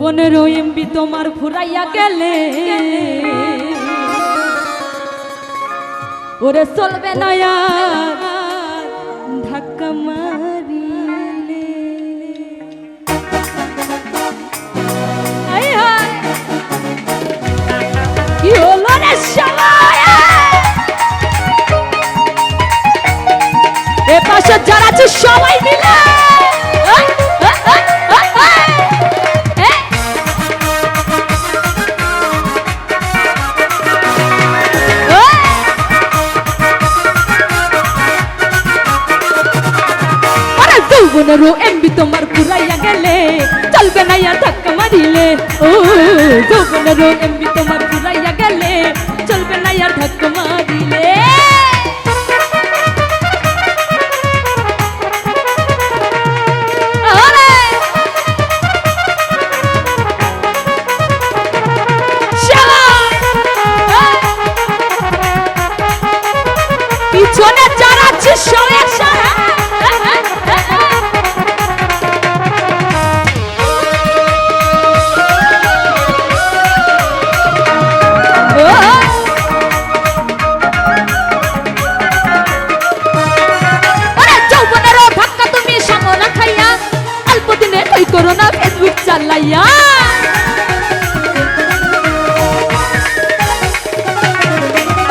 যৌবনের এমবি তোমার ফুরাইয়া গেলে ওরে চলবে না আর ধাক্কা মারিলে। কি হলো রে সবাই এ পাশে যারা আছে সবাই মিলে যৌবনেরও এমবি তোমার ফুরাইয়া গেলে চলবে না আর ধাক্কা মারিলে। ও যৌবনেরও এমবি তোমার ফুরাইয়া গেলে চলবে না আর ধাক্কা মারিলে। পিছনে যারা আছে সবাই করোনা ফেসবুক চালাইয়া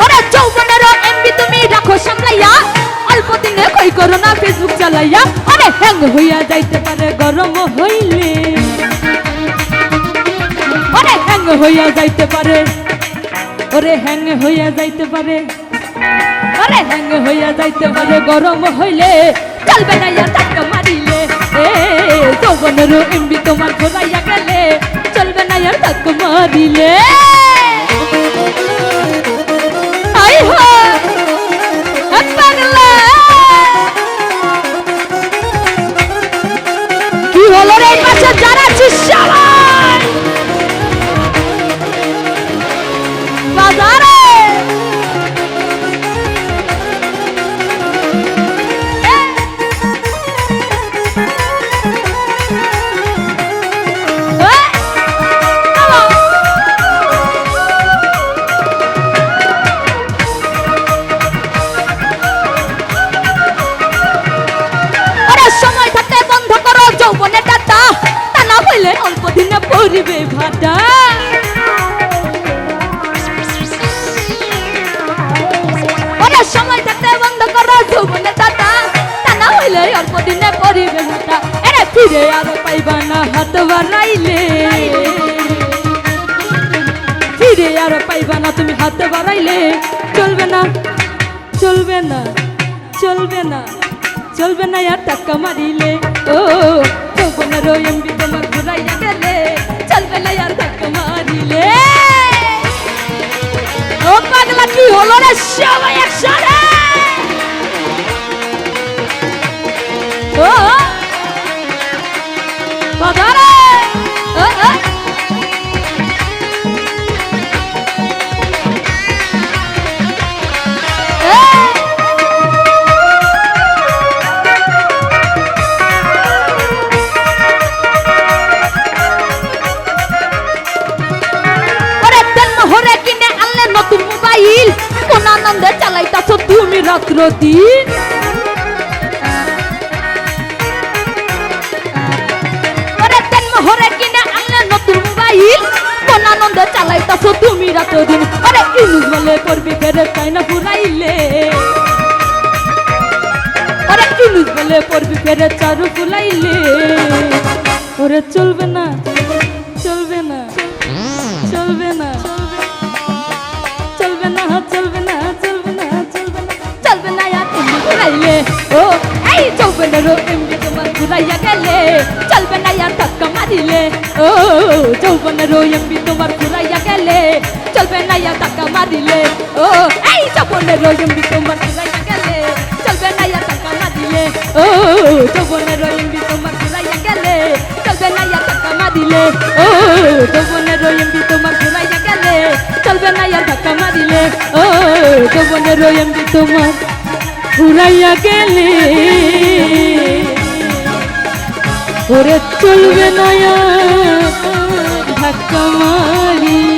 ওরে যৌবনেরও এমবি তুমি রাখো সামলাইয়া অল্প দিনে কই করোনা ফেসবুক চালাইয়া আরে হ্যাং হইয়া যাইতে পারে গরম হইলে ওরে হ্যাং হইয়া যাইতে পারে ওরে হ্যাং হইয়া যাইতে পারে ওরে হ্যাং হইয়া যাইতে পারে গরম হইলে চলবে না আর ধাক্কা মারিলে। যৌবনেরও এমবি তোমার ফুরাইয়া গেলে চলবে না আর ধাক্কা মারিলে। কি হলো রে পাশে যারা আছিস সবাই বাজারে যৌবনের দাতা তা না হইলে অল্প দিনে পড়িবে ভাটা। ওরে সময় থাকতে বন্ধ করো যৌবনের দাতা তা না হইলে অল্প দিনে পড়িবে ভাটা। এরে ফিরে আর পাইবা না হাত বাড়াইলে ফিরে আর পাইবা না তুমি হাত বাড়াইলে চলবে না চলবে না চলবে না চলবে না আর ধাক্কা মারিলে। ও যৌবনেরও এমবি তোমার ফুরাইয়া গেলে চলবে না আর ধাক্কা মারিলে। ও পাগলা কি হলো রে সবাই একসাথে ও বাজারে কোন আনন্দে চালাইতাছো তুমি রাত্র দিন। ওরে তেন মোহরে কিনে আনলে নতুন মোবাইল কোন আনন্দে চালাইতাছো তুমি রাত্র দিন। ওরে ইনুস বলে পড়বি ফেরে তাই না ফুরাইলে ওরে ইনুস বলে পড়বি ফেরে চারু ফুলাইলে। ওরে চলবে না চলবে না চলবে না চলবে না চলবে না চলবে না চলবে না চলবে না আর এমবি ফুরাইলে। ও এই যৌবনেরও এমবি তোমার ফুরাইয়া গেলে চলবে না আর ধাক্কা মারিলে। ও যৌবনেরও এমবি তোমার ফুরাইয়া গেলে চলবে না আর ধাক্কা মারিলে। ও এই যৌবনেরও এমবি তোমার ফুরাইয়া গেলে চলবে না আর ধাক্কা মারিলে। ও যৌবনেরও এমবি তোমার ফুরাইয়া গেলে চলবে না আর ধাক্কা মারিলে। ও যৌবনেরও এমবি তোমার ফুরাইয়া গেলে চলবে না আর ধাক্কা মারিলে। ও যৌবনেরও এমবি তোমার ফুরাইয়া গেলে ওরে চলবে না ধাক্কা মারি